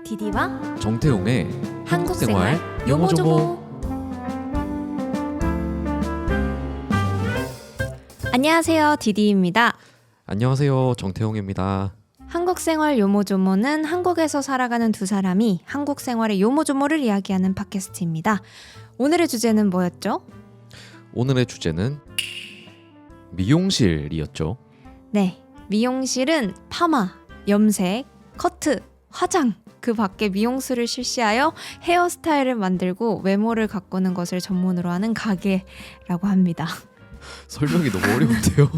디디와 정태용의 한국생활 요모조모. 안녕하세요, 디디입니다. 안녕하세요, 정태용입니다. 한국생활 요모조모는 한국에서 살아가는 두 사람이 한국 생활의 요모조모를 이야기하는 팟캐스트입니다. 오늘의 주제는 뭐였죠? 오늘의 주제는 미용실이었죠. 네, 미용실은 파마, 염색, 커트, 화장 그 밖에 미용술을 실시하여 헤어스타일을 만들고 외모를 가꾸는 것을 전문으로 하는 가게라고 합니다. 설명이 너무 어려운데요.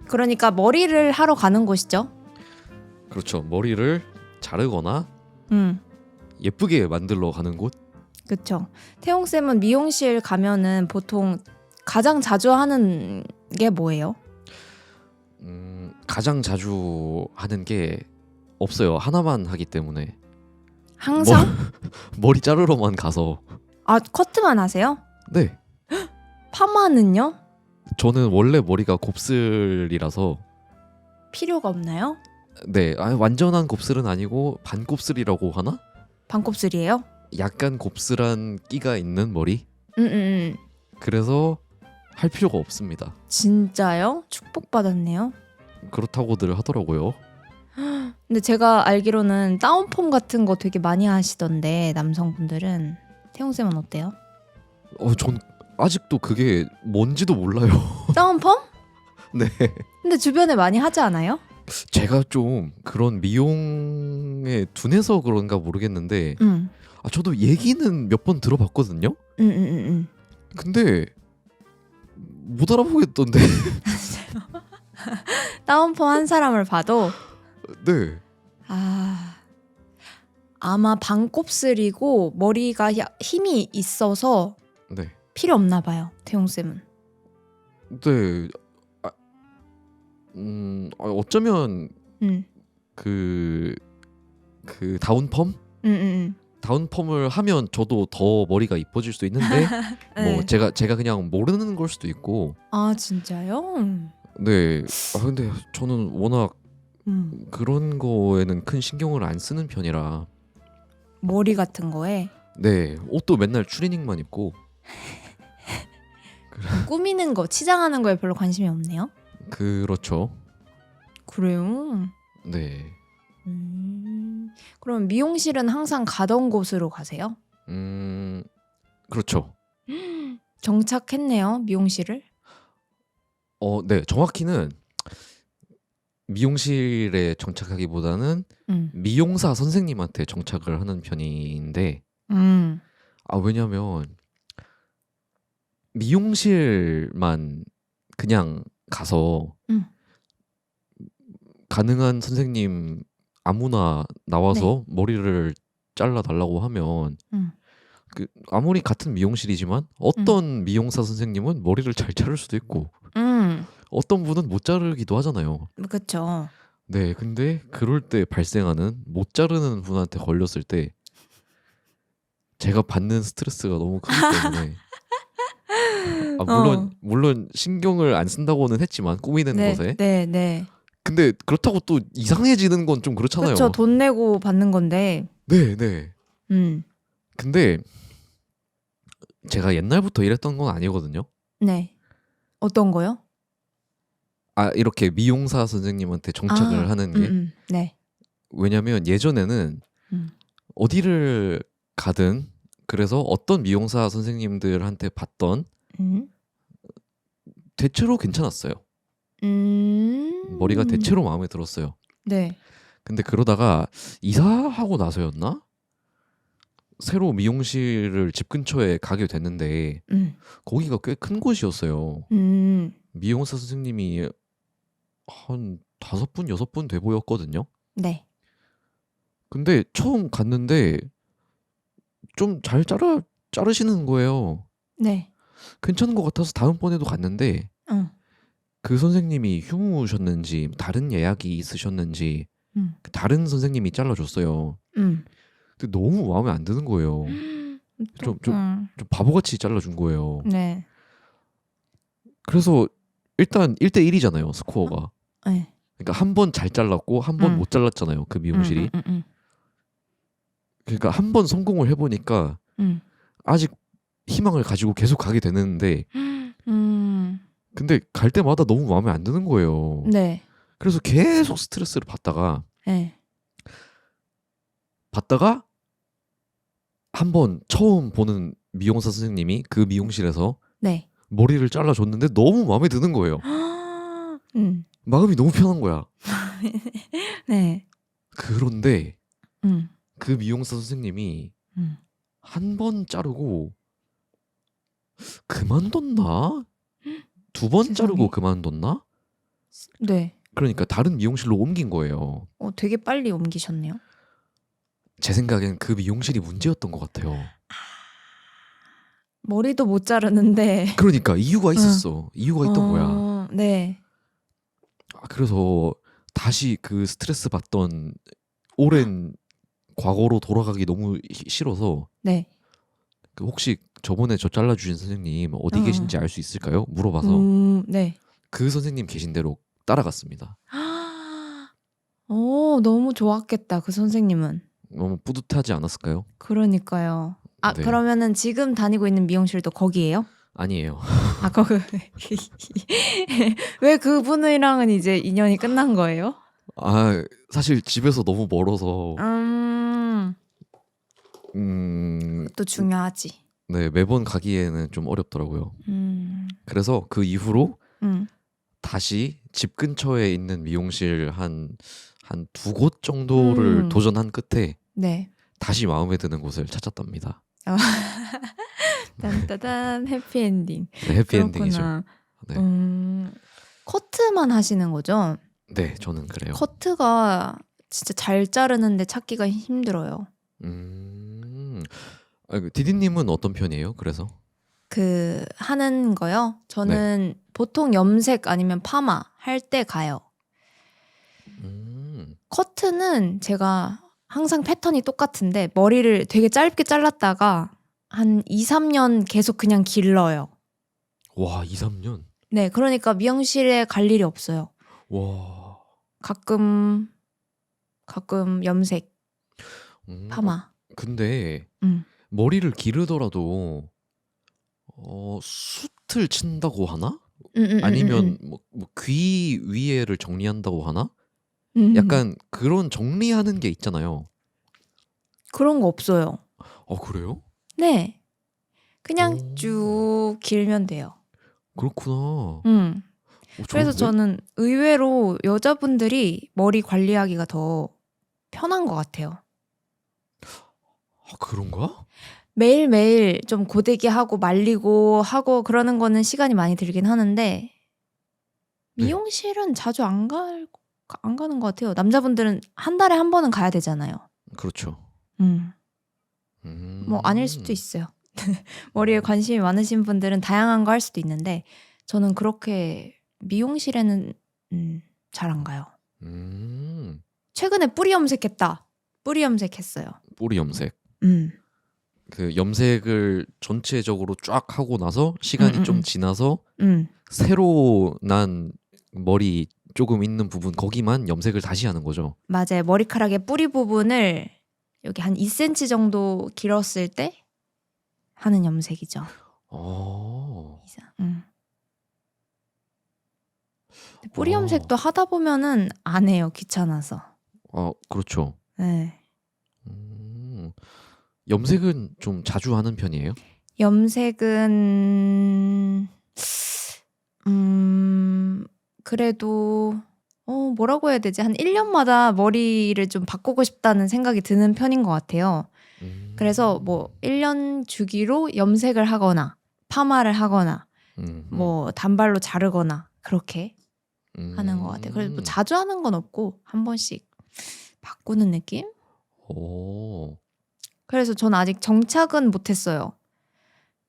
그러니까 머리를 하러 가는 곳이죠. 그렇죠. 머리를 자르거나 음, 예쁘게 만들러 가는 곳. 그렇죠. 태용 쌤은 미용실 가면은 보통 가장 자주 하는 게 뭐예요? 가장 자주 하는 게 없어요. 하나만 하기 때문에. 항상? 머리 자르러만 가서. 아, 커트만 하세요? 네. 파마는요? 저는 원래 머리가 곱슬이라서. 필요가 없나요? 네, 완전한 곱슬은 아니고 반곱슬이라고 하나? 반곱슬이에요? 약간 곱슬한 끼가 있는 머리. 음. 그래서 할 필요가 없습니다. 진짜요? 축복받았네요. 그렇다고들 하더라고요. 근데 제가 알기로는 다운펌 같은 거 되게 많이 하시던데 남성분들은. 태용 쌤은 어때요? 전 아직도 그게 뭔지도 몰라요. 다운펌? 네. 근데 주변에 많이 하지 않아요? 제가 좀 그런 미용에 둔해서 그런가 모르겠는데 저도 얘기는 몇 번 들어봤거든요. 근데 못 알아보겠던데. 다운펌 한 사람을 봐도 네. 아마 반곱슬이고 머리가 힘이 있어서 네. 필요 없나 봐요. 태용 쌤은. 네. 어쩌면 그 다운펌? 다운펌을 하면 저도 더 머리가 이뻐질 수도 있는데 네. 뭐 제가 그냥 모르는 걸 수도 있고. 아, 진짜요? 네. 근데 저는 워낙 그런 거에는 큰 신경을 안 쓰는 편이라. 머리 같은 거에 네. 옷도 맨날 추리닝만 입고. 꾸미는 거, 치장하는 거에 별로 관심이 없네요. 그렇죠. 그래요? 네. 그럼 미용실은 항상 가던 곳으로 가세요? 그렇죠. 정착했네요, 미용실을. 네. 정확히는 미용실에 정착하기보다는 미용사 선생님한테 정착을 하는 편인데, 왜냐면 미용실만 그냥 가서 가능한 선생님 아무나 나와서 머리를 잘라달라고 하면 아무리 같은 미용실이지만 어떤 미용사 선생님은 머리를 잘 자를 수도 있고 어떤 분은 못 자르기도 하잖아요. 그렇죠. 네, 근데 그럴 때 발생하는 못 자르는 분한테 걸렸을 때 제가 받는 스트레스가 너무 크기 때문에 물론 신경을 안 쓴다고는 했지만 꾸미는 것에 네. 근데 그렇다고 또 이상해지는 건 좀 그렇잖아요. 그렇죠. 돈 내고 받는 건데. 네. 근데 제가 옛날부터 이랬던 건 아니거든요. 네. 어떤 거요? 이렇게 미용사 선생님한테 정착을 하는 게. 네. 왜냐면 예전에는 어디를 가든 그래서 어떤 미용사 선생님들한테 받던 대체로 괜찮았어요. 머리가 대체로 마음에 들었어요. 네. 근데 그러다가 이사하고 나서였나? 새로 미용실을 집 근처에 가게 됐는데 거기가 꽤 큰 곳이었어요. 미용사 선생님이 한 5분, 6분 돼 보였거든요. 네. 근데 처음 갔는데 좀 잘 자르시는 거예요. 네. 괜찮은 것 같아서 다음번에도 갔는데 그 선생님이 휴무셨는지 다른 예약이 있으셨는지 다른 선생님이 잘라줬어요. 근데 너무 마음에 안 드는 거예요. 좀 바보같이 잘라준 거예요. 네. 그래서 일단 1대1이잖아요, 스코어가. 네. 그러니까 한 번 잘 잘랐고 한 번 못 잘랐잖아요, 그 미용실이. 그러니까 한 번 성공을 해보니까 아직 희망을 가지고 계속 가게 되는데 근데 갈 때마다 너무 마음에 안 드는 거예요. 네. 그래서 계속 스트레스를 받다가 네. 한 번 처음 보는 미용사 선생님이 그 미용실에서 네. 머리를 잘라줬는데 너무 마음에 드는 거예요. 마음이 너무 편한 거야. 네. 그런데 그 미용사 선생님이 한 번 자르고 그만뒀나? 두 번 자르고 그만뒀나? 네. 그러니까 다른 미용실로 옮긴 거예요. 되게 빨리 옮기셨네요. 제 생각엔 그 미용실이 문제였던 것 같아요. 머리도 못 자르는데. 그러니까 이유가 있었어. 이유가 있던 거야. 네. 그래서 다시 그 스트레스 받던 오랜 과거로 돌아가기 너무 싫어서 네. 혹시 저번에 저 잘라주신 선생님 어디 계신지 알 수 있을까요? 물어봐서 네. 그 선생님 계신 대로 따라갔습니다. 너무 좋았겠다. 그 선생님은. 너무 뿌듯하지 않았을까요? 그러니까요. 네. 그러면은 지금 다니고 있는 미용실도 거기예요? 아니에요. 거기. 왜 그분이랑은 이제 인연이 끝난 거예요? 사실 집에서 너무 멀어서 또 중요하지. 네, 매번 가기에는 좀 어렵더라고요. 그래서 그 이후로 다시 집 근처에 있는 미용실 한 두 곳 정도를 도전한 끝에 네. 다시 마음에 드는 곳을 찾았답니다. 딴따단 해피엔딩. 네, 해피엔딩이죠. 네. 커트만 하시는 거죠? 네, 저는 그래요. 커트가 진짜 잘 자르는데 찾기가 힘들어요. 디디님은 어떤 편이에요? 그래서 하는 거요? 저는 보통 염색 아니면 파마 할 때 가요. 커트는 제가 항상 패턴이 똑같은데 머리를 되게 짧게 잘랐다가 한 2, 3년 계속 그냥 길러요. 와, 2, 3년? 네, 그러니까 미용실에 갈 일이 없어요. 와. 가끔 염색, 파마. 근데 머리를 기르더라도 숱을 친다고 하나? 아니면 뭐 귀 위에를 정리한다고 하나? 약간 그런 정리하는 게 있잖아요. 그런 거 없어요. 그래요? 네. 그냥 쭉 길면 돼요. 그렇구나. 그래서 저는 의외로 여자분들이 머리 관리하기가 더 편한 것 같아요. 그런가? 매일매일 좀 고데기 하고 말리고 하고 그러는 거는 시간이 많이 들긴 하는데 미용실은 자주 안 가는 것 같아요. 남자분들은 한 달에 한 번은 가야 되잖아요. 그렇죠. 뭐 아닐 수도 있어요. 머리에 관심이 많으신 분들은 다양한 거 할 수도 있는데 저는 그렇게 미용실에는 잘 안 가요. 최근에 뿌리 염색했다. 뿌리 염색했어요. 뿌리 염색. 그 염색을 전체적으로 쫙 하고 나서 시간이 좀 지나서 새로 난 머리 조금 있는 부분 거기만 염색을 다시 하는 거죠. 맞아요. 머리카락의 뿌리 부분을 여기 한 2cm 정도 길었을 때 하는 염색이죠. 뿌리 염색도 하다 보면은 안 해요. 귀찮아서. 그렇죠. 네. 염색은 좀 자주 하는 편이에요? 염색은 그래도 뭐라고 해야 되지? 한 1년마다 머리를 좀 바꾸고 싶다는 생각이 드는 편인 것 같아요. 그래서 뭐 1년 주기로 염색을 하거나 파마를 하거나 뭐 단발로 자르거나 그렇게 하는 것 같아요. 그래서 뭐 자주 하는 건 없고 한 번씩 바꾸는 느낌? 그래서 전 아직 정착은 못했어요.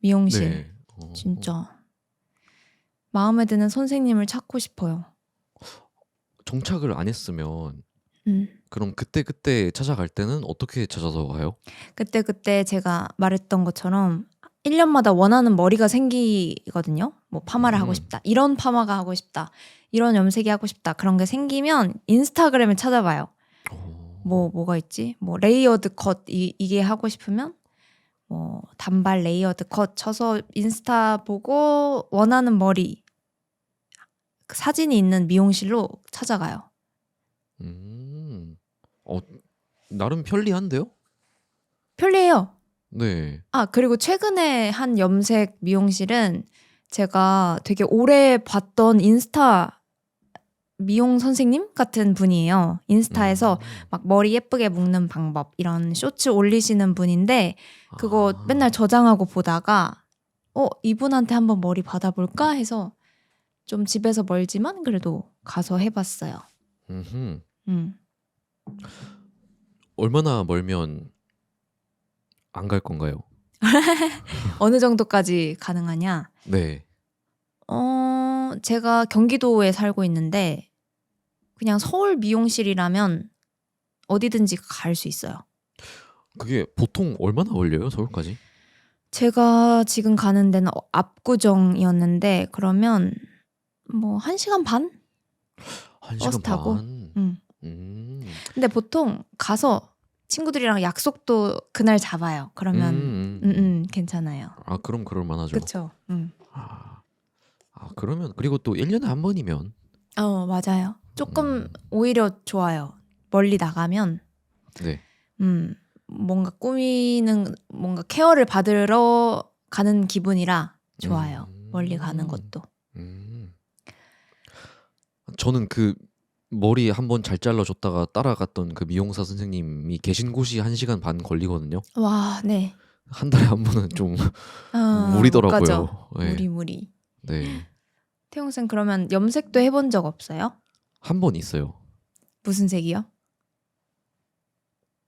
미용실. 네. 진짜 마음에 드는 선생님을 찾고 싶어요. 정착을 안 했으면 그럼 그때 찾아갈 때는 어떻게 찾아서 가요? 그때 제가 말했던 것처럼 1년마다 원하는 머리가 생기거든요. 뭐 파마를 하고 싶다. 이런 파마가 하고 싶다. 이런 염색이 하고 싶다. 그런 게 생기면 인스타그램을 찾아봐요. 뭐가 있지? 뭐 레이어드 컷 이게 하고 싶으면 뭐 단발 레이어드 컷 쳐서 인스타 보고 원하는 머리 그 사진이 있는 미용실로 찾아가요. 어, 나름 편리한데요? 편리해요. 네. 그리고 최근에 한 염색 미용실은 제가 되게 오래 봤던 인스타 미용 선생님 같은 분이에요. 인스타에서 막 머리 예쁘게 묶는 방법 이런 쇼츠 올리시는 분인데 그거 맨날 저장하고 보다가 이분한테 한번 머리 받아볼까 해서 좀 집에서 멀지만 그래도 가서 해봤어요. 얼마나 멀면 안 갈 건가요? 어느 정도까지 가능하냐? 네. 제가 경기도에 살고 있는데 그냥 서울 미용실이라면 어디든지 갈 수 있어요. 그게 보통 얼마나 걸려요, 서울까지? 제가 지금 가는 데는 압구정이었는데 그러면 뭐 1시간 반? 1시간 버스 타고. 반? 근데 보통 가서 친구들이랑 약속도 그날 잡아요. 그러면 괜찮아요. 그럼 그럴 만하죠. 그렇죠. 그러면 그리고 또 1년에 한 번이면 맞아요. 조금 오히려 좋아요. 멀리 나가면 네. 뭔가 꾸미는 뭔가 케어를 받으러 가는 기분이라 좋아요. 멀리 가는 것도. 저는 그 머리 한번 잘 잘라줬다가 따라갔던 그 미용사 선생님이 계신 곳이 1시간 반 걸리거든요. 와, 네. 한 달에 한 번은 좀 못 무리더라고요. 가죠. 네. 무리. 네. 태용 쌤 그러면 염색도 해본 적 없어요? 한 번 있어요. 무슨 색이요?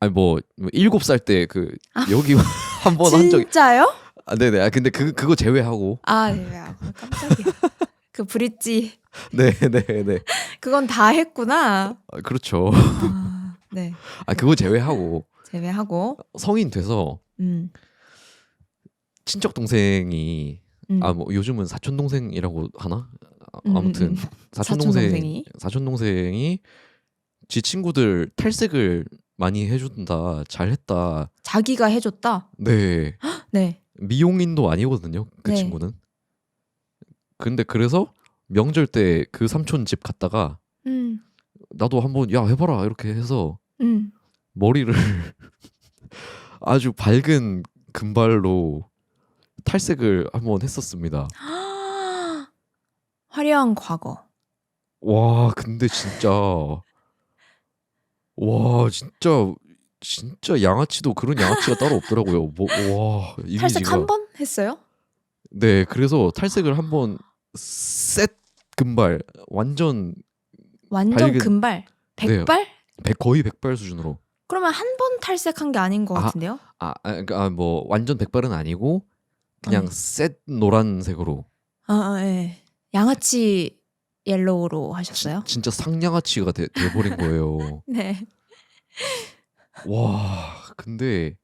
아니 뭐 7살 때 그 여기 한 번 한 적이. 진짜요? 네네. 근데 그거 제외하고. 네. 깜짝이야. 그 브릿지. 네네네. 그건 다 했구나. 그렇죠. 네. 그거 제외하고 제외하고. 성인 돼서 친척 동생이 뭐 요즘은 사촌 동생이라고 하나? 아무튼 사촌 동생이 지 친구들 탈색을 많이 해준다, 잘했다. 자기가 해줬다. 네. 네. 미용인도 아니거든요, 그 네. 친구는. 근데 그래서 명절 때 그 삼촌 집 갔다가 나도 한번 야 해봐라 이렇게 해서 머리를 아주 밝은 금발로 탈색을 한번 했었습니다. 화려한 과거. 와, 근데 진짜 양아치도 그런 양아치가 따로 없더라고요. 와, 이미지가. 탈색 한 번 했어요? 네, 그래서 탈색을 한번 셋 금발 완전 밝은, 금발? 백발? 거의 백발 수준으로. 그러면 한 번 탈색한 게 아닌 것 같은데요? 뭐 완전 백발은 아니고 그냥 셋 노란색으로. 네. 양아치 옐로우로 하셨어요? 진짜 상냥아치가 돼버린 거예요. 네. 와, 근데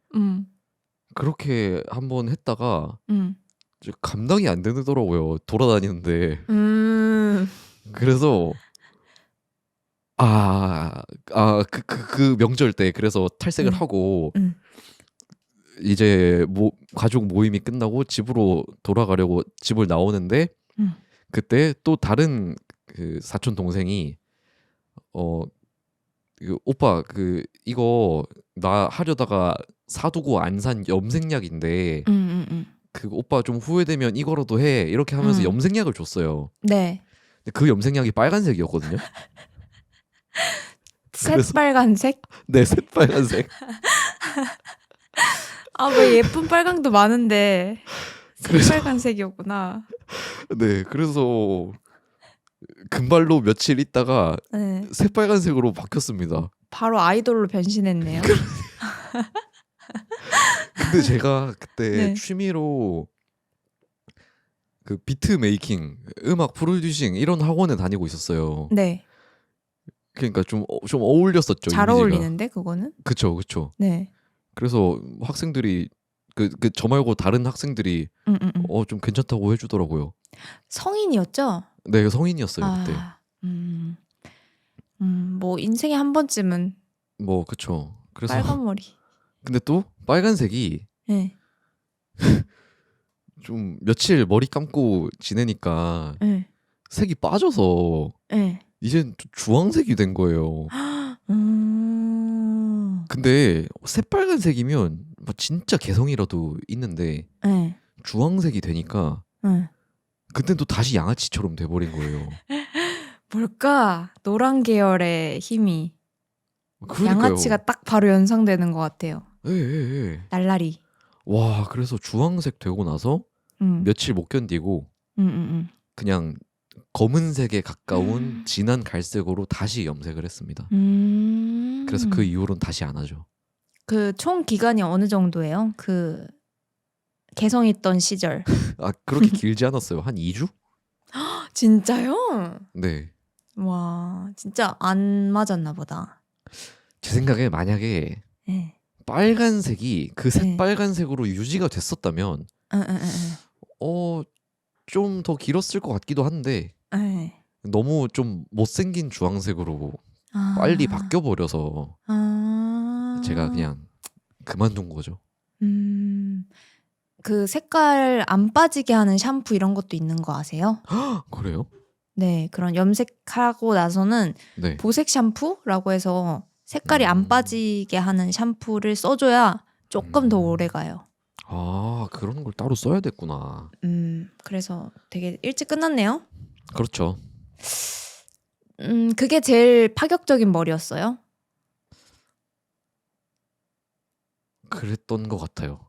그렇게 한번 했다가 감당이 안 되더라고요. 돌아다니는데. 그래서 그 명절 때 그래서 탈색을 하고 이제 가족 모임이 끝나고 집으로 돌아가려고 집을 나오는데 그때 또 다른 그 사촌 동생이 오빠 이거 나 하려다가 사두고 안 산 염색약인데 그 오빠 좀 후회되면 이거라도 해 이렇게 하면서 염색약을 줬어요. 네. 근데 그 염색약이 빨간색이었거든요. 새빨간색? 네, 새빨간색. 왜 예쁜 빨강도 많은데 새빨간색이었구나. 네, 그래서 금발로 며칠 있다가 새빨간색으로 바뀌었습니다. 바로 아이돌로 변신했네요. 근데 제가 그때 취미로 그 비트 메이킹, 음악 프로듀싱 이런 학원에 다니고 있었어요. 네. 그러니까 좀 어울렸었죠. 잘 이미지가. 어울리는데 그거는? 그쵸. 네. 그래서 학생들이 저 말고 다른 학생들이 좀 괜찮다고 해주더라고요. 성인이었죠? 네, 성인이었어요 그때. 뭐 인생에 한 번쯤은 뭐 그쵸. 그래서 빨간 머리. 근데 또 빨간색이 네. 좀 며칠 머리 감고 지내니까 네. 색이 빠져서 네. 이젠 주황색이 된 거예요. 음. 근데 새빨간색이면 뭐 진짜 개성이라도 있는데 네. 주황색이 되니까 네. 그땐 또 다시 양아치처럼 돼버린 거예요. 뭘까? 노란 계열의 힘이 그러니까요. 양아치가 딱 바로 연상되는 것 같아요. 예, 예, 예. 날라리. 와, 그래서 주황색 되고 나서 며칠 못 견디고 그냥 검은색에 가까운 진한 갈색으로 다시 염색을 했습니다. 그래서 그 이후로는 다시 안 하죠. 그 총 기간이 어느 정도예요? 그 개성 있던 시절. 아, 그렇게 길지 않았어요. 한 2주? 진짜요? 네. 와, 진짜 안 맞았나 보다. 제 생각에 만약에 네. 빨간색이 그 새빨간색으로 유지가 됐었다면 좀 더 길었을 것 같기도 한데 너무 좀 못생긴 주황색으로 빨리 바뀌어버려서 제가 그냥 그만둔 거죠. 그 색깔 안 빠지게 하는 샴푸 이런 것도 있는 거 아세요? 그래요? 네, 그런 염색하고 나서는 네. 보색 샴푸라고 해서 색깔이 안 빠지게 하는 샴푸를 써줘야 조금 더 오래 가요. 아, 그런 걸 따로 써야 됐구나. 그래서 되게 일찍 끝났네요. 그렇죠. 그게 제일 파격적인 머리였어요? 그랬던 것 같아요.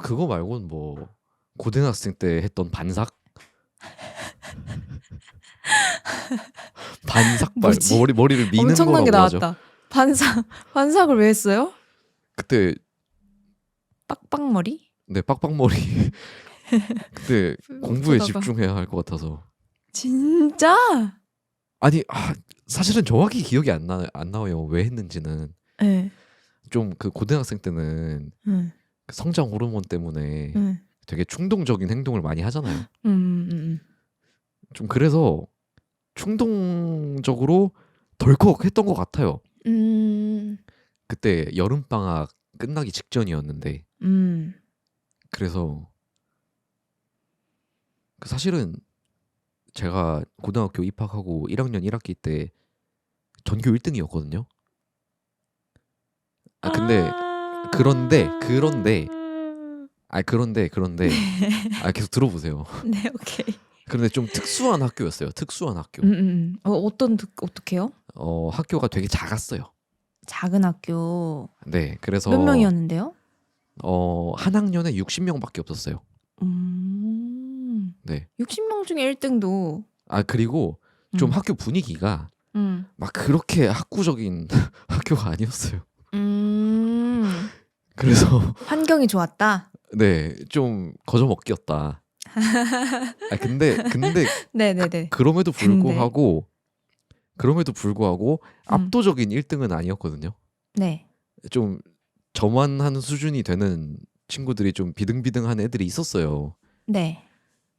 그거 말고는 뭐 고등학생 때 했던 반삭? 반삭발 머리를 미는 엄청난 게 거라고 하죠. 나왔다. 반삭을 왜 했어요? 그때 빡빡머리? 네, 빡빡머리. 그때 공부에 집중해야 할 것 같아서. 진짜? 아니, 사실은 정확히 기억이 안 나와요. 왜 했는지는. 네. 좀 그 고등학생 때는 그 성장 호르몬 때문에 되게 충동적인 행동을 많이 하잖아요. 좀 그래서 충동적으로 덜컥 했던 것 같아요. 그때 여름방학 끝나기 직전이었는데 그래서 사실은 제가 고등학교 입학하고 1학년 1학기 때 전교 1등이었거든요. 그런데 계속 들어보세요. 네, 오케이. 그런데 좀 특수한 학교였어요. 특수한 학교. 어떻게요? 학교가 되게 작았어요. 작은 학교. 네, 그래서 몇 명이었는데요? 한 학년에 60명밖에 없었어요. 네. 60명 중에 1등도. 그리고 좀 학교 분위기가 막 그렇게 학구적인 학교가 아니었어요. 그래서 환경이 좋았다. 네, 좀 거저먹기였다. 근데 네네네. 그럼에도 불구하고 압도적인 1등은 아니었거든요. 네. 좀 저만 하는 수준이 되는 친구들이 좀 비등비등한 애들이 있었어요. 네.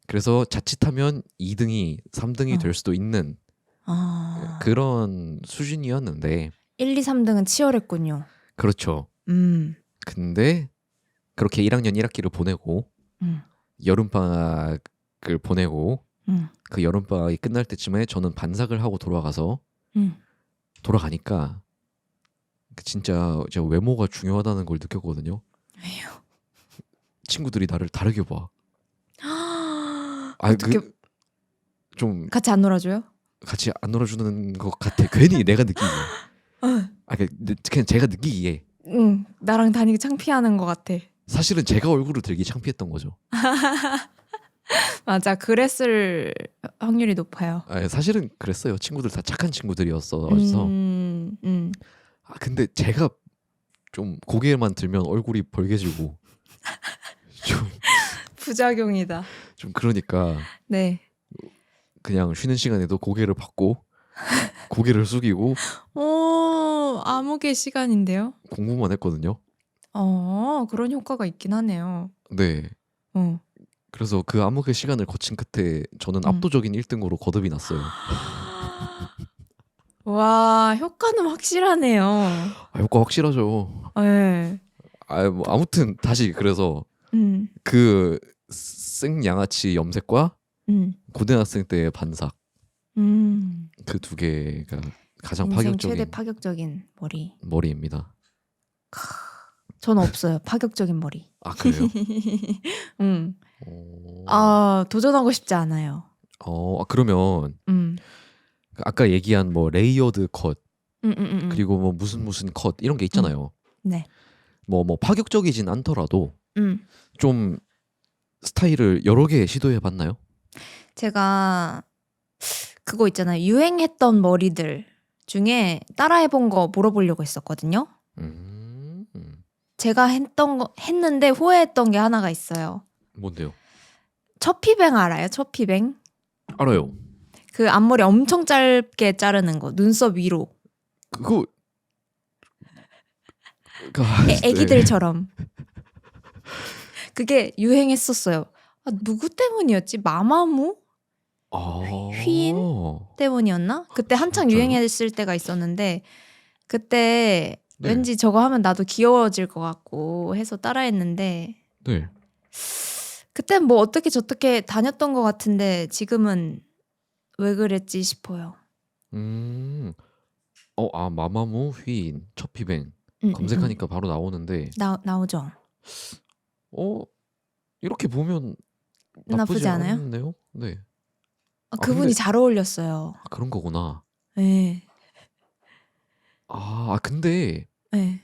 그래서 자칫하면 2등이 3등이 될 수도 있는 그런 수준이었는데 1, 2, 3등은 치열했군요. 그렇죠. 근데 그렇게 1학년 1학기를 보내고 여름방학을 보내고 그 여름방학이 끝날 때쯤에 저는 반삭을 하고 돌아가니까 진짜 제가 외모가 중요하다는 걸 느꼈거든요. 왜요? 친구들이 나를 다르게 봐. 어떻게 좀 같이 안 놀아줘요? 같이 안 놀아주는 것 같아. 괜히 내가 느끼기에. 그냥 제가 느끼기에. 나랑 다니기 창피하는 것 같아. 사실은 제가 얼굴을 들기 창피했던 거죠. 맞아, 그랬을 확률이 높아요. 사실은 그랬어요. 친구들 다 착한 친구들이었어. 근데 제가 좀 고개만 들면 얼굴이 벌개지고 좀 부작용이다. 좀 그러니까 네. 그냥 쉬는 시간에도 고개를 받고 고개를 숙이고 암흑의 시간인데요. 공부만 했거든요. 그런 효과가 있긴 하네요. 네. 그래서 그 암흑의 시간을 거친 끝에 저는 압도적인 1등으로 거듭이 났어요. 와, 효과는 확실하네요. 효과 확실하죠. 네. 뭐 아무튼 다시 그래서 그 생양아치 염색과 고등학생 때의 반삭 그 두 개가 가장 인생 파격적인 최대 파격적인 머리입니다. 전 없어요. 파격적인 머리. 아 그래요? 도전하고 싶지 않아요. 그러면 아까 얘기한 뭐 레이어드 컷 그리고 뭐 무슨 컷 이런 게 있잖아요. 네. 뭐 파격적이진 않더라도 좀 스타일을 여러 개 시도해 봤나요? 제가 그거 있잖아요. 유행했던 머리들 중에 따라해본 거 물어보려고 했었거든요. 제가 했는데 후회했던 게 하나가 있어요. 뭔데요? 처피뱅 알아요? 처피뱅? 알아요. 그 앞머리 엄청 짧게 자르는 거, 눈썹 위로. 그거 애기들처럼. 그게 유행했었어요. 누구 때문이었지? 마마무? 휘인 때문이었나? 그때 한창 진짜요? 유행했을 때가 있었는데 그때 네. 왠지 저거 하면 나도 귀여워질 것 같고 해서 따라했는데 네. 그땐 뭐 어떻게 저떻게 다녔던 것 같은데 지금은 왜 그랬지 싶어요. 마마무 휘인 처피뱅 검색하니까 바로 나오는데 나오죠. 이렇게 보면 나쁘지 않아요? 않네요. 네. 그분이 근데 잘 어울렸어요. 그런 거구나. 네. 근데 네.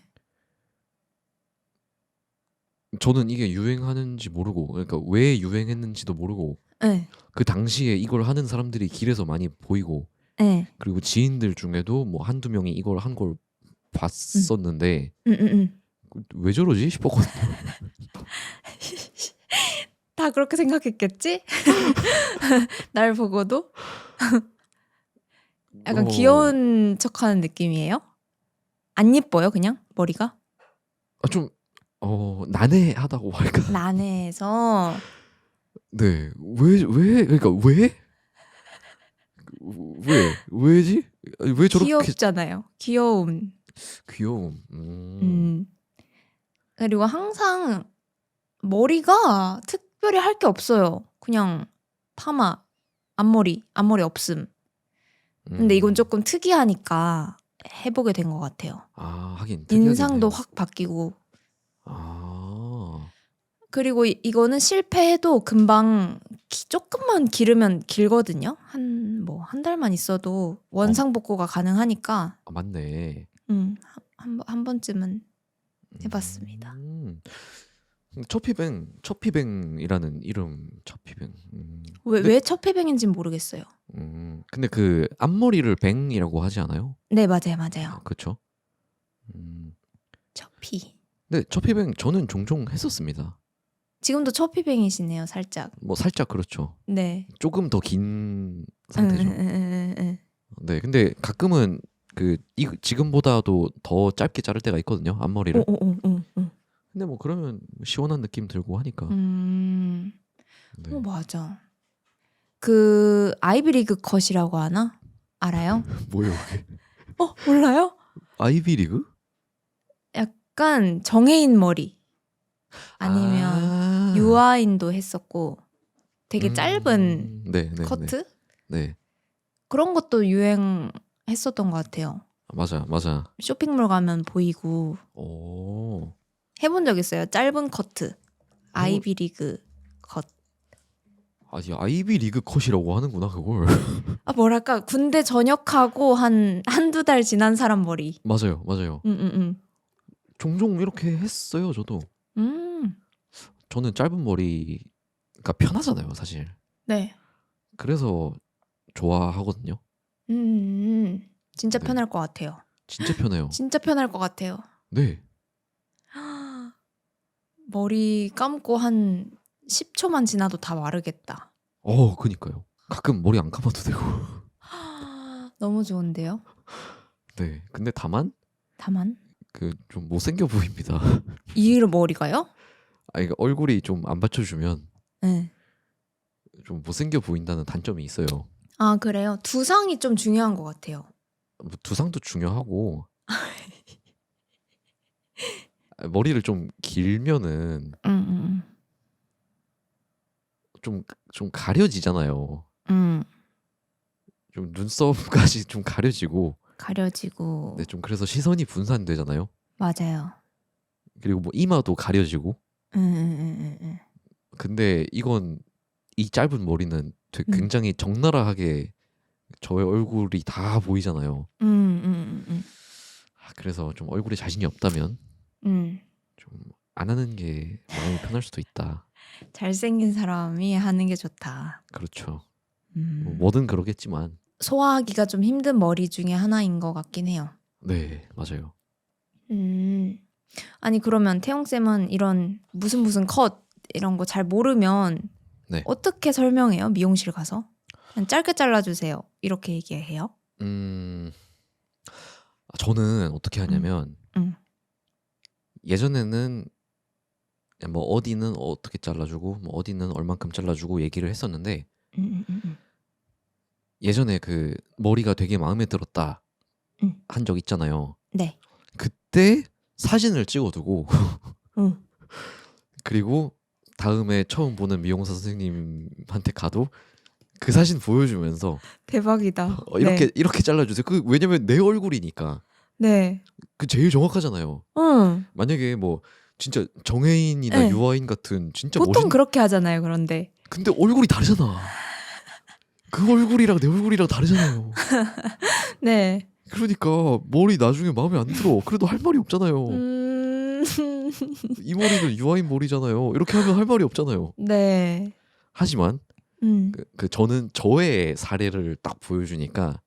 저는 이게 유행하는지 모르고 그러니까 왜 유행했는지도 모르고 네. 그 당시에 이걸 하는 사람들이 길에서 많이 보이고 네. 그리고 지인들 중에도 뭐 한두 명이 이걸 한 걸 봤었는데 왜 저러지 싶었거든요. 다 그렇게 생각했겠지? 날 보고도? 약간 귀여운 척하는 느낌이에요? 안 예뻐요 그냥 머리가? 좀 난해하다고 할까? 난해해서 네. 그러니까 왜지? 왜 저렇게 귀엽잖아요. 귀여움. 그리고 항상 머리가 특별히 할 게 없어요. 그냥 파마, 앞머리 없음. 근데 이건 조금 특이하니까 해보게 된 것 같아요. 하긴 인상도 확 바뀌고. 그리고 이거는 실패해도 금방 조금만 기르면 길거든요. 한 달만 있어도 원상복구가 가능하니까. 맞네. 한 번쯤은 해봤습니다. 처피뱅이라는 이름 처피뱅. 왜 처피뱅인지는 모르겠어요. 근데 그 앞머리를 뱅이라고 하지 않아요? 네 맞아요. 그렇죠. 처피. 네 처피뱅 저는 종종 했었습니다. 지금도 처피뱅이시네요, 살짝. 뭐 살짝 그렇죠. 네. 조금 더 긴 상태죠. 네, 근데 가끔은 지금보다도 더 짧게 자를 때가 있거든요, 앞머리를. 근데 뭐 그러면 시원한 느낌 들고 하니까. 네. 맞아. 그 아이비리그 컷이라고 하나? 알아요? 뭐예요, 그게? 몰라요? 아이비리그? 약간 정해인 머리. 아니면 유아인도 했었고 되게 짧은 커트? 네. 그런 것도 유행했었던 것 같아요. 맞아. 쇼핑몰 가면 보이고. 해본 적 있어요? 짧은 커트. 아이비리그 컷. 아이비리그 컷이라고 하는구나 그걸. 뭐랄까 군대 전역하고 한두 달 지난 사람 머리. 맞아요. 종종 이렇게 했어요 저도. 저는 짧은 머리가 편하잖아요 사실. 네. 그래서 좋아하거든요. 진짜 편할 것 같아요. 진짜 편해요. 진짜 편할 것 같아요. 네. 머리 감고 한 10초만 지나도 다 마르겠다. 그니까요. 가끔 머리 안 감아도 되고. 너무 좋은데요? 네. 근데 다만 좀 못생겨 보입니다. 이 머리가요? 그러니까 얼굴이 좀 안 받쳐주면 네. 좀 못생겨 보인다는 단점이 있어요. 그래요? 두상이 좀 중요한 것 같아요. 뭐 두상도 중요하고 머리를 좀 길면은 좀 가려지잖아요. 좀 눈썹까지 좀 가려지고 네, 좀 그래서 시선이 분산되잖아요. 맞아요. 그리고 뭐 이마도 가려지고. 근데 이건 이 짧은 머리는 되게 굉장히 적나라하게 저의 얼굴이 다 보이잖아요. 그래서 좀 얼굴에 자신이 없다면 좀 안 하는 게 마음이 편할 수도 있다. 잘생긴 사람이 하는 게 좋다. 그렇죠. 뭐 뭐든 그러겠지만. 소화하기가 좀 힘든 머리 중에 하나인 것 같긴 해요. 네, 맞아요. 아니 그러면 태용쌤은 이런 무슨 컷 이런 거 잘 모르면 네. 어떻게 설명해요? 미용실 가서? 그냥 짧게 잘라주세요. 이렇게 얘기해요? 저는 어떻게 하냐면 예전에는 뭐 어디는 어떻게 잘라주고 뭐 어디는 얼만큼 잘라주고 얘기를 했었는데 예전에 그 머리가 되게 마음에 들었다 한 적 있잖아요. 네. 그때 사진을 찍어두고 그리고 다음에 처음 보는 미용사 선생님한테 가도 그 사진 보여주면서 대박이다. 이렇게 잘라주세요. 그 왜냐면 내 얼굴이니까. 네. 그 제일 정확하잖아요. 만약에 뭐 진짜 정혜인이나 네. 유아인 같은 진짜 보통 그렇게 하잖아요. 그런데 근데 얼굴이 다르잖아. 그 얼굴이랑 내 얼굴이랑 다르잖아요. 네. 그러니까 머리 나중에 마음에 안 들어. 그래도 할 말이 없잖아요. 이 머리는 유아인 머리잖아요. 이렇게 하면 할 말이 없잖아요. 네. 하지만 저는 저의 사례를 딱 보여주니까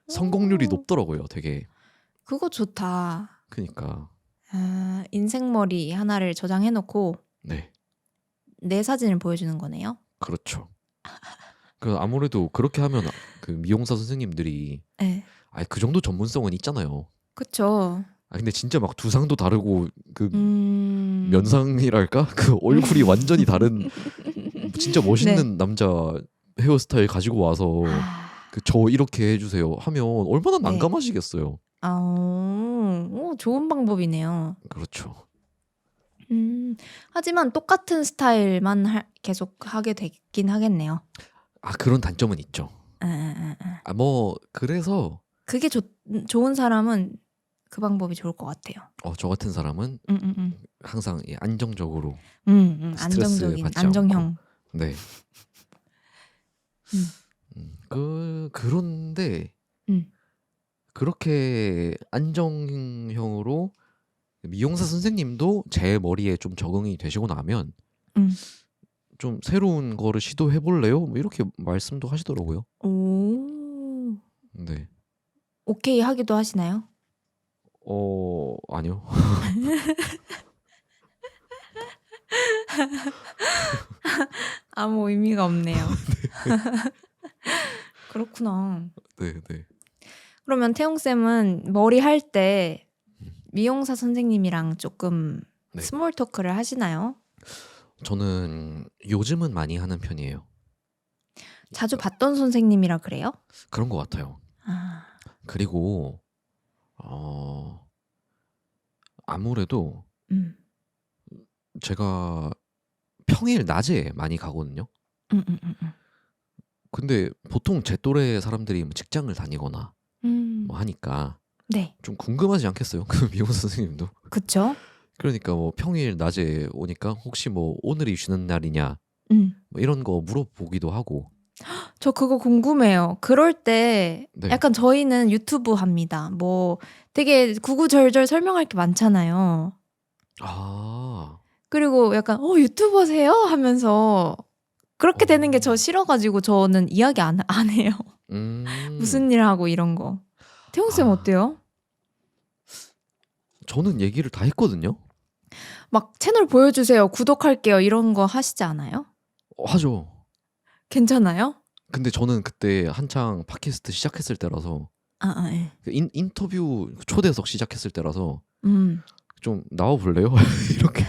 성공률이 높더라고요. 되게. 그거 좋다. 그러니까. 인생머리 하나를 저장해놓고 네. 내 사진을 보여주는 거네요. 그렇죠. 그 아무래도 그렇게 하면 그 미용사 선생님들이 네. 그 정도 전문성은 있잖아요. 그쵸. 근데 진짜 막 두상도 다르고 그 면상이랄까 그 얼굴이 완전히 다른 진짜 멋있는 남자 헤어스타일 가지고 와서 그 저 이렇게 해주세요 하면 얼마나 난감하시겠어요. 좋은 방법이네요. 그렇죠. 하지만 똑같은 스타일만 계속 하게 되긴 하겠네요. 그런 단점은 있죠. 뭐 그래서 그게 좋은 사람은 그 방법이 좋을 것 같아요. 저 같은 사람은 항상 안정적으로 스트레스 안정적인 받지 안정형. 않고. 네. 그런데 그렇게 안정형으로 미용사 선생님도 제 머리에 좀 적응이 되시고 나면 좀 새로운 거를 시도해 볼래요? 뭐 이렇게 말씀도 하시더라고요. 오. 네. 오케이 하기도 하시나요? 아니요. 아무 의미가 없네요. 그렇구나. 네, 네. 그러면 태용쌤은 머리 할 때 미용사 선생님이랑 조금 스몰 토크를 하시나요? 저는 요즘은 많이 하는 편이에요. 자주 봤던 선생님이라 그래요? 그런 것 같아요. 그리고 아무래도 제가 평일 낮에 많이 가거든요. 근데 보통 제 또래 사람들이 뭐 직장을 다니거나 뭐 하니까 좀 궁금하지 않겠어요? 그 미용사 선생님도. 그쵸? 그러니까 뭐 평일 낮에 오니까 혹시 뭐 오늘이 쉬는 날이냐 뭐 이런 거 물어보기도 하고. 저 그거 궁금해요. 그럴 때 약간 저희는 유튜브 합니다. 뭐 되게 구구절절 설명할 게 많잖아요. 그리고 약간 유튜버세요? 하면서 그렇게 되는 게 저 싫어가지고 저는 이야기 안 해요. 무슨 일 하고 이런 거. 태용쌤 어때요? 저는 얘기를 다 했거든요. 막 채널 보여주세요. 구독할게요. 이런 거 하시지 않아요? 하죠. 괜찮아요? 근데 저는 그때 한창 팟캐스트 시작했을 때라서 예. 인터뷰 초대석 시작했을 때라서 좀 나와볼래요? 이렇게.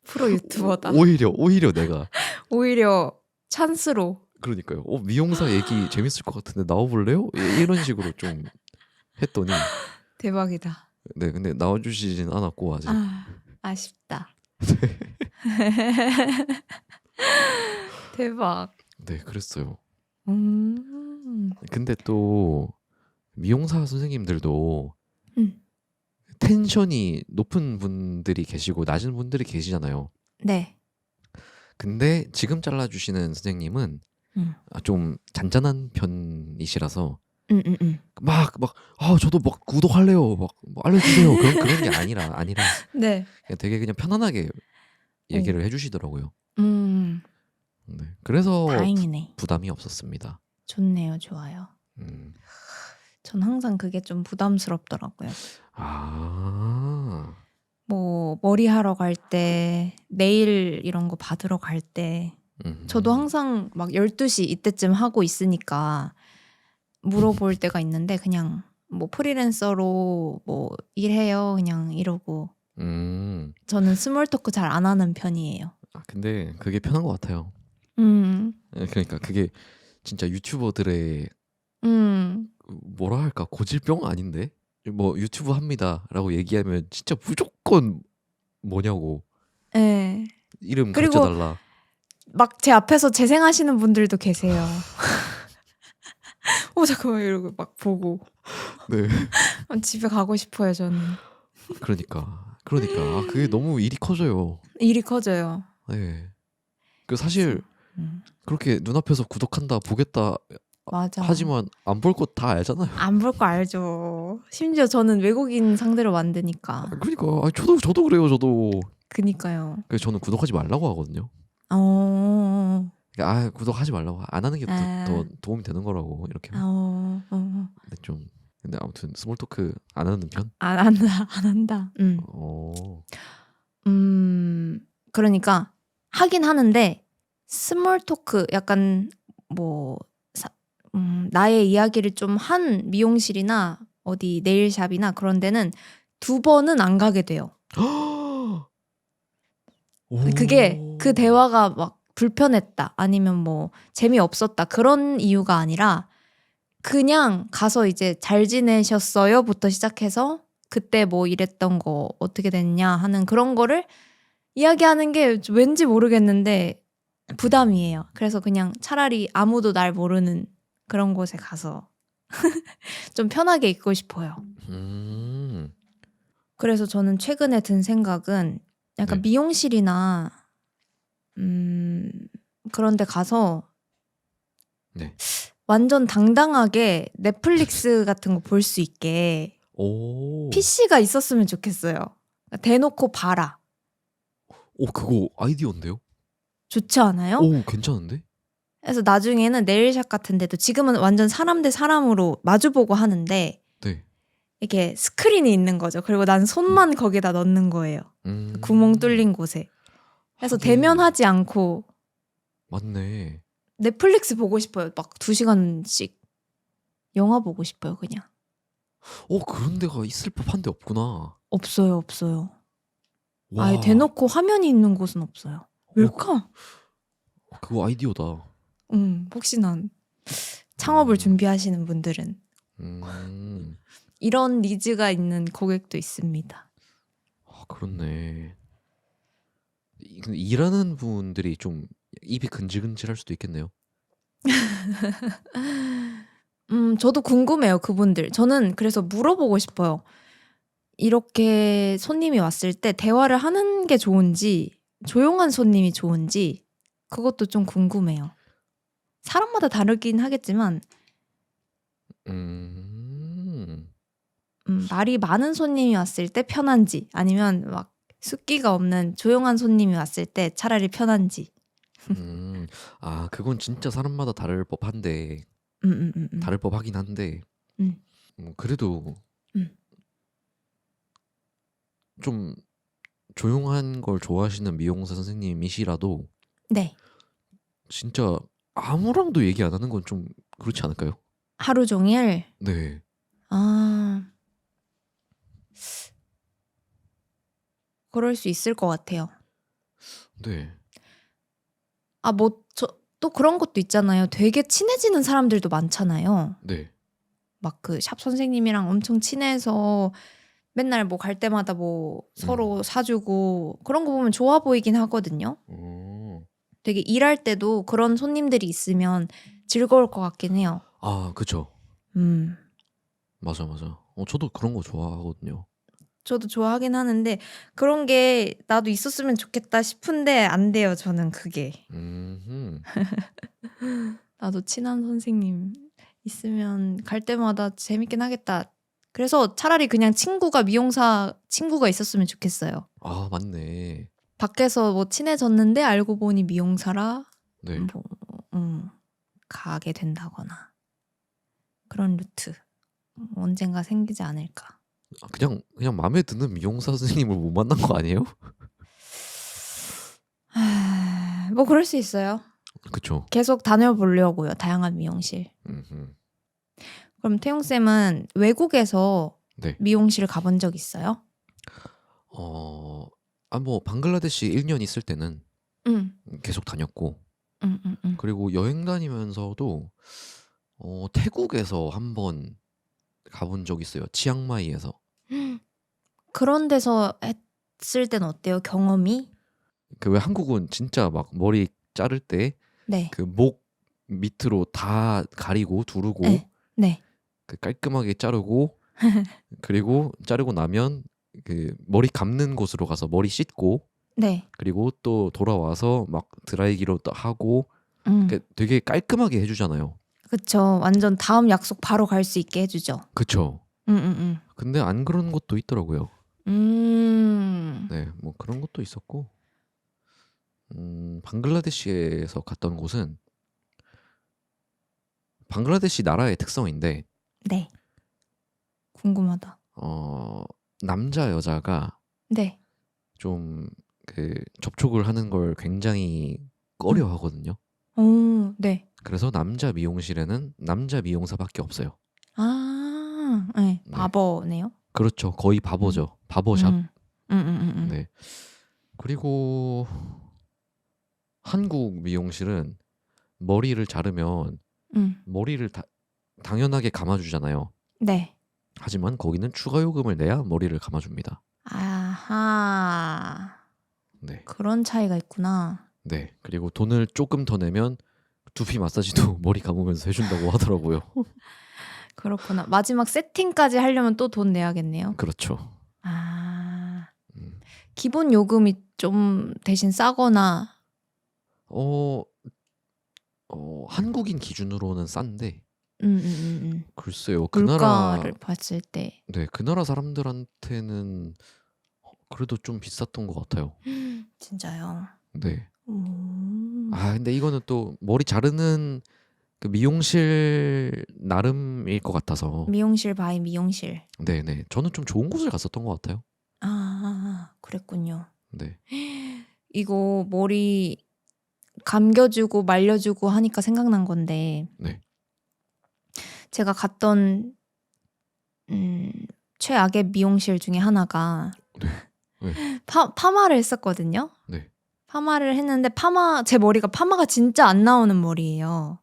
프로 유튜버다. 오히려 내가. 오히려 찬스로 그러니까요. 미용사 얘기 재밌을 것 같은데 나와볼래요? 이런 식으로 좀 했더니 대박이다. 네, 근데 나와주시진 않았고 아직. 아쉽다. 대박. 네, 그랬어요. 음. 근데 또 미용사 선생님들도 음. 텐션이 높은 분들이 계시고 낮은 분들이 계시잖아요. 네. 근데 지금 잘라주시는 선생님은 좀 잔잔한 편이시라서 막 저도 막 구독할래요. 막 알려주세요. 그런 게 아니라 네. 그냥 되게 그냥 편안하게 얘기를 해주시더라고요. 네, 그래서 다행이네. 부담이 없었습니다. 좋네요. 좋아요. 전 항상 그게 좀 부담스럽더라고요. 뭐 머리 하러 갈 때, 네일 이런 거 받으러 갈 때 저도 항상 막 12시 이때쯤 하고 있으니까 물어볼 때가 있는데 그냥 뭐 프리랜서로 뭐 일해요 그냥 이러고 저는 스몰 토크 잘 안 하는 편이에요. 근데 그게 편한 것 같아요. 그러니까 그게 진짜 유튜버들의 뭐라 할까 고질병 아닌데? 뭐 유튜브 합니다라고 얘기하면 진짜 무조건 뭐냐고. 네. 이름 그리고 가르쳐달라. 막 제 앞에서 재생하시는 분들도 계세요. 잠깐만 이러고 막 보고. 네. 집에 가고 싶어요 저는. 그러니까 그게 너무 일이 커져요. 일이 커져요. 네. 그 사실 그렇게 눈앞에서 구독한다 보겠다 맞아. 하지만 안 볼 거 다 알잖아요. 안 볼 거 알죠. 심지어 저는 외국인 상대로 만드니까. 그러니까 저도 그래요. 저도. 그니까요. 그래서 저는 구독하지 말라고 하거든요. 그러니까 구독하지 말라고 안 하는 게 더 도움이 되는 거라고 이렇게. 근데 아무튼 스몰 토크 안 하는 편? 안 한다. 그러니까 하긴 하는데 스몰 토크 약간 뭐 나의 이야기를 좀 한 미용실이나 어디 네일샵이나 그런 데는 2번은 안 가게 돼요. 그게 그 대화가 막 불편했다 아니면 뭐 재미없었다 그런 이유가 아니라 그냥 가서 이제 잘 지내셨어요부터 시작해서 그때 뭐 이랬던 거 어떻게 됐냐 하는 그런 거를 이야기하는 게 왠지 모르겠는데 부담이에요. 그래서 그냥 차라리 아무도 날 모르는 그런 곳에 가서 좀 편하게 있고 싶어요. 그래서 저는 최근에 든 생각은 약간 미용실이나 그런 데 가서 완전 당당하게 넷플릭스 같은 거 볼 수 있게 PC가 있었으면 좋겠어요. 그러니까 대놓고 봐라. 그거 아이디어인데요? 좋지 않아요? 괜찮은데? 그래서 나중에는 네일샵 같은 데도 지금은 완전 사람 대 사람으로 마주보고 하는데 이렇게 스크린이 있는 거죠. 그리고 난 손만 거기다 넣는 거예요. 구멍 뚫린 곳에. 그래서 대면하지 않고 맞네. 넷플릭스 보고 싶어요. 막 2시간씩 영화 보고 싶어요. 그냥. 그런 데가 있을 법한데 없구나. 없어요. 아예 대놓고 화면이 있는 곳은 없어요. 왜일까? 그거 아이디어다. 혹시나 창업을 준비하시는 분들은 이런 니즈가 있는 고객도 있습니다. 그렇네. 근데 일하는 분들이 좀 입이 근질근질할 수도 있겠네요. 저도 궁금해요. 그분들. 저는 그래서 물어보고 싶어요. 이렇게 손님이 왔을 때 대화를 하는 게 좋은지 조용한 손님이 좋은지 그것도 좀 궁금해요. 사람마다 다르긴 하겠지만 말이 많은 손님이 왔을 때 편한지 아니면 막 숫기가 없는 조용한 손님이 왔을 때 차라리 편한지. 그건 진짜 사람마다 다를 법한데 다를 법하긴 한데 그래도 좀 조용한 걸 좋아하시는 미용사 선생님이시라도 진짜 아무랑도 얘기 안 하는 건 좀 그렇지 않을까요? 하루 종일? 네. 그럴 수 있을 것 같아요. 네. 또 그런 것도 있잖아요. 되게 친해지는 사람들도 많잖아요. 네. 막 그 샵 선생님이랑 엄청 친해서 맨날 뭐 갈 때마다 뭐 서로 사주고 그런 거 보면 좋아 보이긴 하거든요. 되게 일할 때도 그런 손님들이 있으면 즐거울 것 같긴 해요. 아, 그쵸. 음. 맞아, 맞아. 저도 그런 거 좋아하거든요. 저도 좋아하긴 하는데 그런 게 나도 있었으면 좋겠다 싶은데 안 돼요. 저는 그게. 나도 친한 선생님 있으면 갈 때마다 재밌긴 하겠다. 그래서 차라리 그냥 친구가 미용사 친구가 있었으면 좋겠어요. 아, 맞네. 밖에서 뭐 친해졌는데 알고 보니 미용사라 네. 뭐 가게 된다거나 그런 루트 언젠가 생기지 않을까. 아, 그냥 마음에 드는 미용사 선생님을 못 만난 거 아니에요? 뭐 그럴 수 있어요. 그쵸. 계속 다녀보려고요. 다양한 미용실. 그럼 태용 쌤은 외국에서 네. 미용실 가본 적 있어요? 뭐 방글라데시 1년 있을 때는 계속 다녔고, 그리고 여행 다니면서도 태국에서 한번 가본 적 있어요. 치앙마이에서. 그런 데서 했을 때는 어때요? 경험이? 그 왜 한국은 진짜 막 머리 자를 때 네. 그 목 밑으로 다 가리고 두르고 네. 그 깔끔하게 자르고 그리고 자르고 나면 그 머리 감는 곳으로 가서 머리 씻고 네. 그리고 또 돌아와서 막 드라이기로 또 하고 그 되게 깔끔하게 해주잖아요. 그쵸. 완전 다음 약속 바로 갈 수 있게 해주죠. 그쵸. 근데 안 그런 곳도 있더라고요. 네, 뭐 그런 것도 있었고, 방글라데시에서 갔던 곳은 방글라데시 나라의 특성인데, 네. 궁금하다. 남자 여자가 네. 좀 그 접촉을 하는 걸 굉장히 꺼려 하거든요. 오, 네. 그래서 남자 미용실에는 남자 미용사밖에 없어요. 아, 네. 네. 바보네요. 그렇죠. 거의 바보죠. 바보샵. 네. 그리고 한국 미용실은 머리를 자르면 머리를 당연하게 감아주잖아요. 네. 하지만 거기는 추가 요금을 내야 머리를 감아줍니다. 아하. 네. 그런 차이가 있구나. 네. 그리고 돈을 조금 더 내면 두피 마사지도 머리 감으면서 해준다고 하더라고요. 그렇구나. 마지막 세팅까지 하려면 또 돈 내야겠네요. 그렇죠. 아. 기본 요금이 좀 대신 싸거나. 한국인 기준으로는 싼데. 글쎄요. 그 물가를 봤을 때. 네, 그 나라 사람들한테는 그래도 좀 비쌌던 것 같아요. 진짜요? 네. 근데 이거는 또 머리 자르는 그 미용실 나름일 것 같아서. 미용실 바이 미용실. 네네. 저는 좀 좋은 곳을 갔었던 것 같아요. 그랬군요. 네. 이거 머리 감겨주고 말려주고 하니까 생각난 건데. 네. 제가 갔던 최악의 미용실 중에 하나가 네. 파마를 했었거든요. 네. 파마를 했는데 제 머리가 파마가 진짜 안 나오는 머리예요.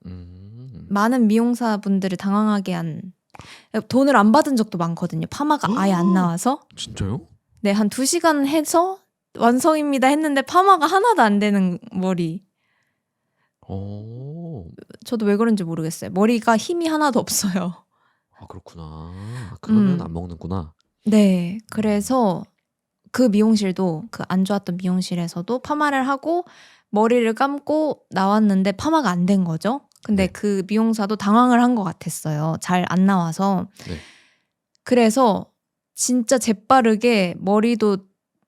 많은 미용사분들을 당황하게 한 돈을 안 받은 적도 많거든요. 파마가 아예 안 나와서. 진짜요? 네, 한 2시간 해서 완성입니다 했는데 파마가 하나도 안 되는 머리. 저도 왜 그런지 모르겠어요. 머리가 힘이 하나도 없어요. 그렇구나. 그러면 안 먹는구나. 네, 그래서 그 미용실도 그 안 좋았던 미용실에서도 파마를 하고 머리를 감고 나왔는데 파마가 안 된 거죠. 근데 그 미용사도 당황을 한 것 같았어요. 잘 안 나와서. 네. 그래서 진짜 재빠르게 머리도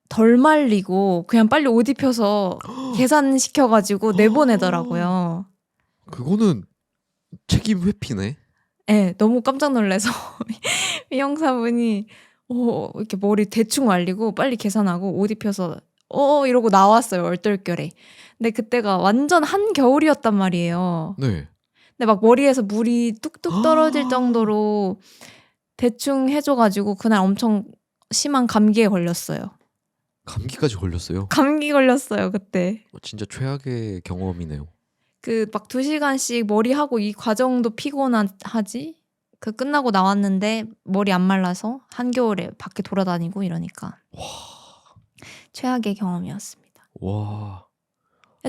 덜 말리고 그냥 빨리 옷 입혀서 계산시켜가지고 내보내더라고요. 그거는 책임 회피네. 네, 너무 깜짝 놀라서 미용사분이 이렇게 머리 대충 말리고 빨리 계산하고 옷 입혀서 이러고 나왔어요. 얼떨결에. 근데 그때가 완전 한겨울이었단 말이에요. 네. 근데 막 머리에서 물이 뚝뚝 떨어질 정도로 대충 해줘가지고 그날 엄청 심한 감기에 걸렸어요. 감기까지 걸렸어요? 감기 걸렸어요 그때. 진짜 최악의 경험이네요. 그 막 2시간씩 머리 하고 이 과정도 피곤하지? 그 끝나고 나왔는데 머리 안 말라서 한겨울에 밖에 돌아다니고 이러니까 와, 최악의 경험이었습니다. 와,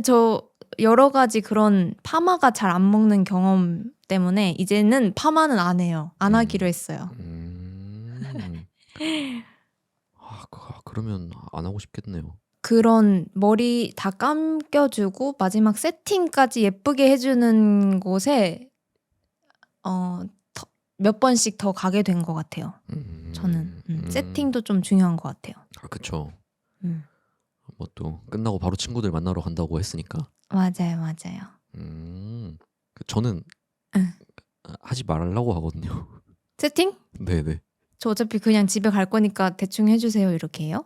저 여러 가지 그런 파마가 잘 안 먹는 경험 때문에 이제는 파마는 안 해요. 안 하기로 했어요. 그러면 안 하고 싶겠네요. 그런 머리 다 감겨주고 마지막 세팅까지 예쁘게 해주는 곳에 몇 번씩 더 가게 된 것 같아요. 저는 세팅도 좀 중요한 것 같아요. 그쵸. 음. 뭐 또 끝나고 바로 친구들 만나러 간다고 했으니까. 맞아요. 저는 하지 말라고 하거든요. 세팅? 네네. 저 어차피 그냥 집에 갈 거니까 대충 해주세요 이렇게 해요?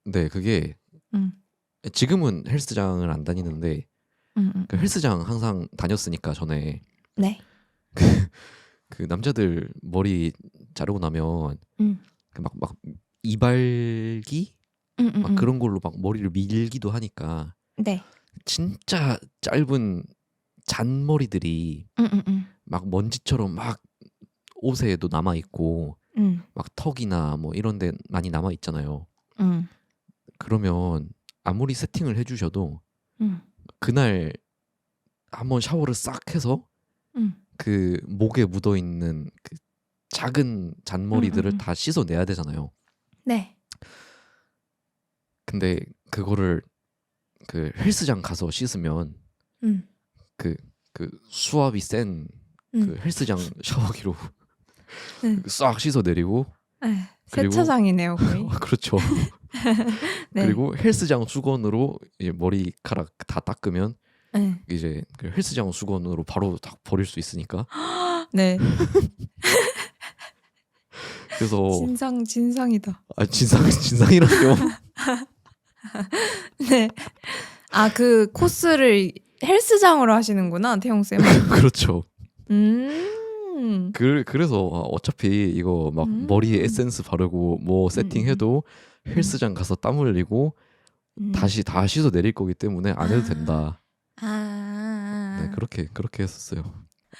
네, 그게 지금은 헬스장을 안 다니는데 그 헬스장 항상 다녔으니까 전에 네. 그 남자들 머리 자르고 나면 막 이발기 막 그런 걸로 막 머리를 밀기도 하니까 네. 진짜 짧은 잔머리들이 막 먼지처럼 막 옷에도 남아 있고 막 턱이나 뭐 이런 데 많이 남아 있잖아요. 그러면 아무리 세팅을 해주셔도 그날 한번 샤워를 싹 해서 그 목에 묻어 있는 그 작은 잔머리들을 다 씻어내야 되잖아요. 네. 근데 그거를 그 헬스장 가서 씻으면 그 수압이 센 그 헬스장 샤워기로 싹 씻어내리고 세차장이네요 거의. 그렇죠. 네. 그리고 헬스장 수건으로 이제 머리카락 다 닦으면 네. 이제 그 헬스장 수건으로 바로 딱 버릴 수 있으니까. 네. 그래서 진상이다. 진상이라뇨. 네. 그 코스를 헬스장으로 하시는구나 태용 쌤. 그렇죠. 음. 그래서 어차피 이거 막 머리에 에센스 바르고 뭐 세팅해도 헬스장 가서 땀 흘리고 다시 다 씻어 내릴 거기 때문에 안 해도 된다. 네, 그렇게 했었어요.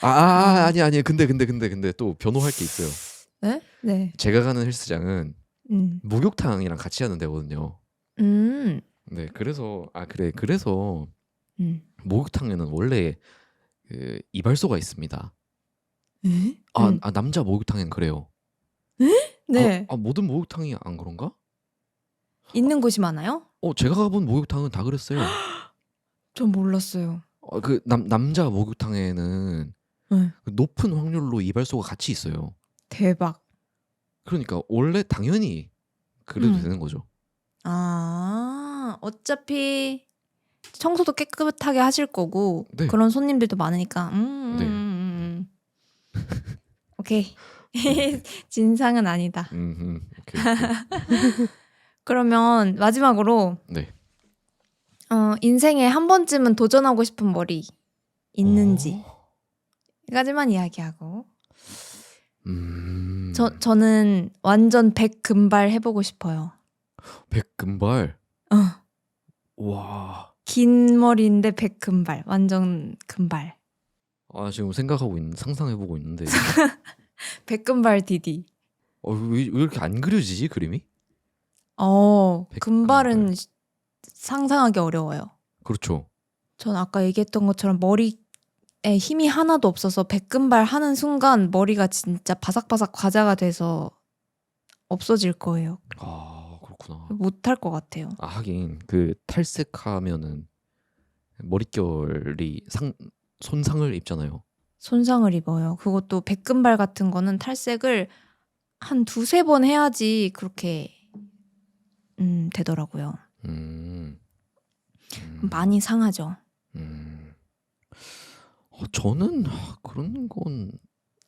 아니 근데 또 변호할 게 있어요. 네? 네. 제가 가는 헬스장은 목욕탕이랑 같이 하는 데거든요. 네, 그래서 목욕탕에는 원래 그 이발소가 있습니다. 남자 목욕탕엔 그래요. 네. 모든 목욕탕이 안 그런가? 있는 곳이 많아요? 제가 가본 목욕탕은 다 그랬어요. 전 몰랐어요. 그 남자 목욕탕에는 그 높은 확률로 이발소가 같이 있어요. 대박. 그러니까 원래 당연히 그래도 되는 거죠. 어차피 청소도 깨끗하게 하실 거고 네. 그런 손님들도 많으니까. 네. 오케이. 진상은 아니다. 오케이. 그러면 마지막으로 네. 인생에 한 번쯤은 도전하고 싶은 머리 있는지 이까지만 이야기하고. 저는 완전 백금발 해보고 싶어요. 백금발? 와. 긴 머리인데 백금발. 완전 금발. 지금 상상해보고 있는데. 백금발 디디. 왜 이렇게 안 그려지지 그림이? 금발은 상상하기 어려워요. 그렇죠. 전 아까 얘기했던 것처럼 머리에 힘이 하나도 없어서 백금발 하는 순간 머리가 진짜 바삭바삭 과자가 돼서 없어질 거예요. 그렇구나. 못할 것 같아요. 하긴 그 탈색하면은 머릿결이 손상을 입잖아요. 손상을 입어요. 그것도 백금발 같은 거는 탈색을 한 2-3번 해야지 그렇게 되더라고요. 많이 상하죠. 저는 그런 건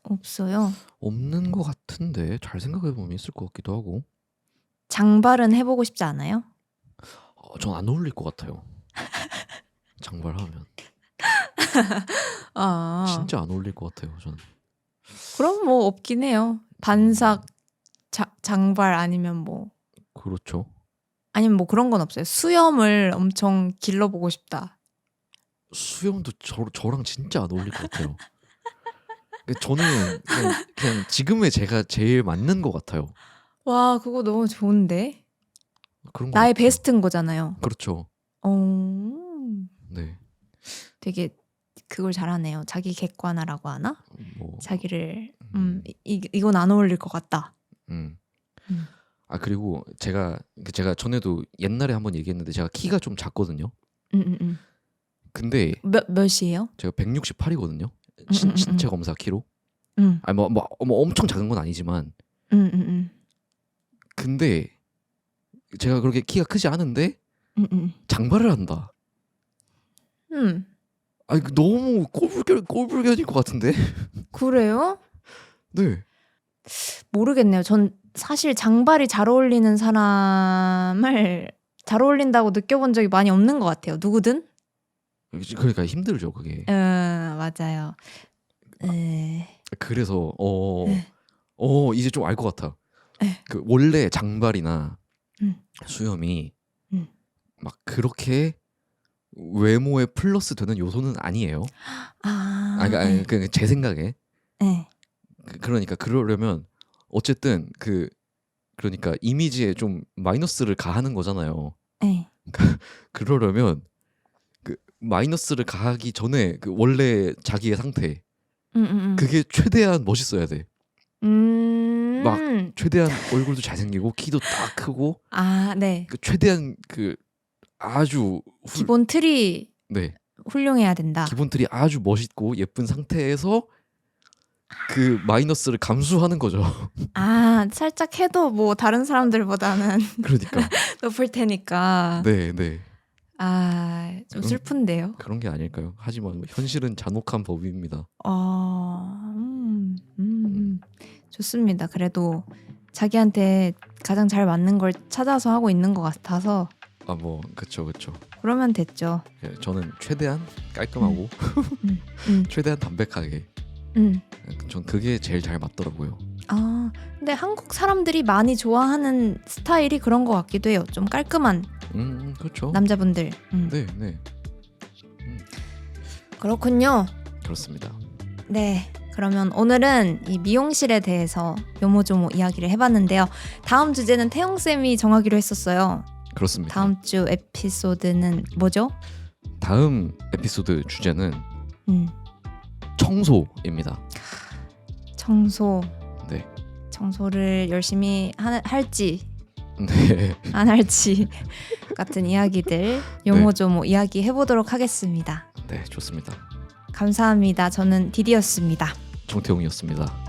없어요. 없는 것 같은데 잘 생각해보면 있을 것 같기도 하고. 장발은 해보고 싶지 않아요? 전 안 어울릴 것 같아요. 장발하면 진짜 안 어울릴 것 같아요. 저는. 그럼 뭐 없긴 해요. 반삭 장발 아니면 뭐. 그렇죠. 아니면 뭐 그런 건 없어요. 수염을 엄청 길러보고 싶다. 수염도 저랑 진짜 안 어울릴 것 같아요. 저는 그냥 지금의 제가 제일 맞는 것 같아요. 와, 그거 너무 좋은데? 그런 것 나의 같아요. 베스트인 거잖아요. 그렇죠. 네. 되게 그걸 잘하네요. 자기 객관화라고 하나? 뭐, 자기를 이건 안 어울릴 것 같다. 아 그리고 제가 전에도 옛날에 한번 얘기했는데 제가 키가 좀 작거든요. 근데 몇이에요? 제가 168이거든요. 신체 검사 키로. 아니 뭐 엄청 작은 건 아니지만. 근데 제가 그렇게 키가 크지 않은데 장발을 한다. 아니 너무 꼴불견일 것 같은데. 그래요? 네. 모르겠네요. 전 사실 장발이 잘 어울리는 사람을 잘 어울린다고 느껴본 적이 많이 없는 것 같아요. 누구든. 그러니까 힘들죠 그게. 맞아요. 그래서 이제 좀 알 것 같아. 그 원래 장발이나 수염이 막 그렇게 외모에 플러스 되는 요소는 아니에요. 그러니까 제 생각에. 그러니까 그러려면 어쨌든 그러니까 이미지에 좀 마이너스를 가하는 거잖아요. 그러려면 그 마이너스를 가하기 전에 그 원래 자기의 상태 그게 최대한 멋있어야 돼. 막 최대한 얼굴도 잘생기고 키도 딱 크고 그 최대한 아주 기본 틀이 훌륭해야 된다. 기본 틀이 아주 멋있고 예쁜 상태에서 그 마이너스를 감수하는 거죠. 살짝 해도 뭐 다른 사람들보다는 그러니까 높을 테니까. 네. 좀 슬픈데요. 그런 게 아닐까요? 하지만 현실은 잔혹한 법입니다. 좋습니다. 그래도 자기한테 가장 잘 맞는 걸 찾아서 하고 있는 것 같아서. 뭐 그쵸. 그러면 됐죠. 저는 최대한 깔끔하고 최대한 담백하게. 전 그게 제일 잘 맞더라고요. 근데 한국 사람들이 많이 좋아하는 스타일이 그런 것 같기도 해요. 좀 깔끔한. 그렇죠. 남자분들. 네. 그렇군요. 그렇습니다. 네. 그러면 오늘은 이 미용실에 대해서 요모조모 이야기를 해봤는데요. 다음 주제는 태용쌤이 정하기로 했었어요. 그렇습니다. 다음 주 에피소드는 뭐죠? 다음 에피소드 주제는 청소입니다. 청소. 네. 청소를 열심히 할지 네. 안 할지 같은 이야기들 요모조모 이야기 해보도록 하겠습니다. 네, 좋습니다. 감사합니다. 저는 디디였습니다. 정태웅이었습니다.